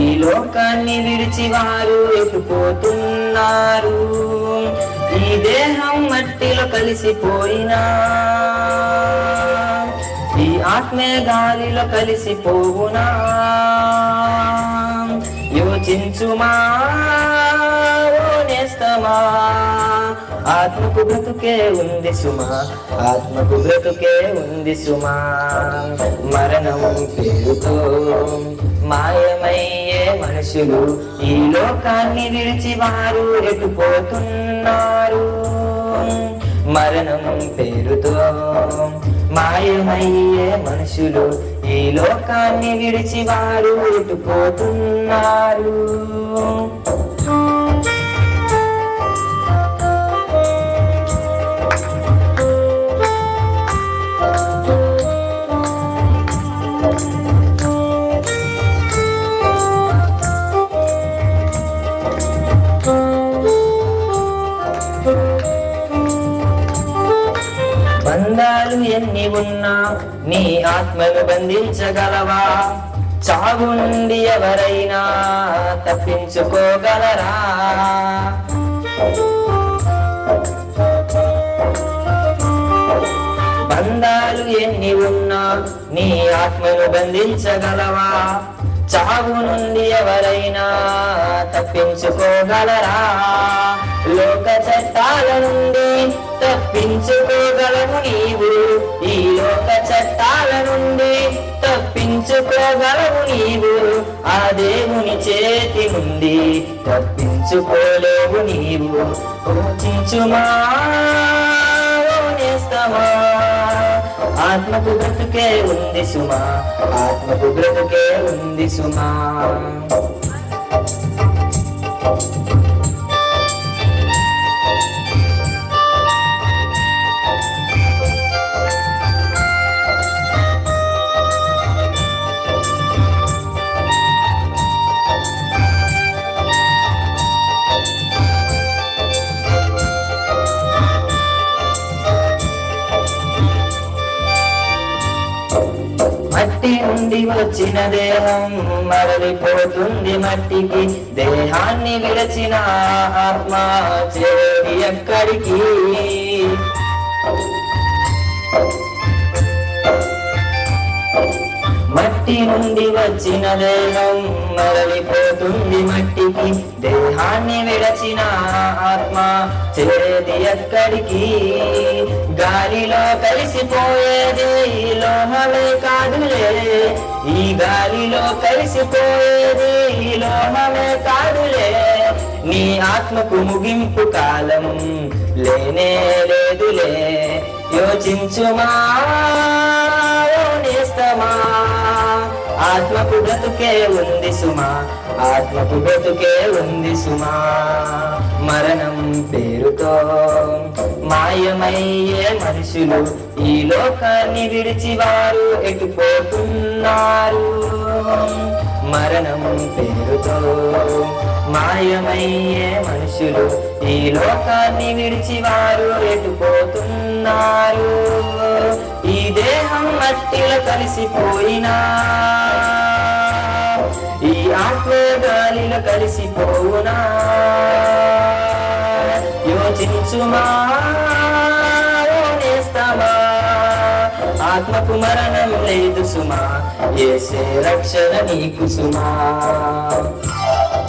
ఈ లోకాన్ని విడిచి వారు ఎటుపోతున్నారు. ఈ దేహం మట్టిలో కలిసిపోయినా ఈ ఆత్మే గాలిలో కలిసిపోవునా. యోచించుమా ఓ నేస్తమా, ఆత్మకు బ్రతుకే ఉంది సుమా, ఆత్మకు బ్రతుకే ఉంది సుమా. మరణం పేరుతో మాయమయ్యే మనుషులు ఈ లోకాన్ని విడిచి వారు ఎటుపోతున్నారు. మరణం పేరుతో మాయమయ్యే మనుషులు ఈ లోకాన్ని విడిచి వారు ఎటుపోతున్నారు. బంధాలు ఎన్ని ఉన్నా నీ ఆత్మను బంధించగలవా? చావు నుండి ఎవరైనా తప్పించుకోగలరా? బంధాలు ఎన్ని ఉన్నా నీ ఆత్మను బంధించగలవా? చావు నుండి ఎవరైనా తప్పించుకోగలరా? లోక చట్టాల నుండి తప్పించుకోగలవు నీవు, ఈ లోక చట్టాల నుండి తప్పించుకోగలవు నీవు. ఆ దేవుని చేతి నుండి తప్పించుకోలేవు నీవు. యోచించుమా ఓ నేస్తమా, ఆత్మకు బ్రతుకే ఉంది సుమా, ఆత్మకు బ్రతుకే ఉంది సుమా. మట్టి నుండి వచ్చిన దేహం మరలిపోతుంది మట్టికి, దేహాన్ని విడచిన ఆత్మ చేరి ఎక్కడికి? మట్టి నుండి వచ్చిన దేహం మరలిపోతుంది మట్టికి, దేహాన్ని విడచిన ఆత్మ చేరేది ఎక్కడికి? గాలిలో కలిసిపోయేది లోహమే కాదులే, ఈ గాలిలో కలిసిపోయేది లోహమే కాదులే. నీ ఆత్మకు ముగింపు కాలం లేనే లేదులే. యోచించుమా ఓ నేస్తమా, ఆత్మకు బ్రతుకే ఉంది సుమా, ఆత్మకు బ్రతుకే ఉంది సుమా. మరణం పేరుతో మాయమయ్యే మనుషులు ఈ లోకాన్ని విడిచి వారు ఎటుపోతున్నారు. మరణం పేరుతో మాయమయ్యే మనుషులు ఈ లోకాన్ని విడిచి వారు ఎటుపోతున్నారు. ఈ దేహం మట్టిలో కలిసిపోయినా ఈ ఆత్మ గాలిలో కలిసిపోవునా. యోచించుమా ఓ నేస్తమా, ఆత్మకు మరణం లేదు సుమా, యేసే రక్షణ నీకు సుమా.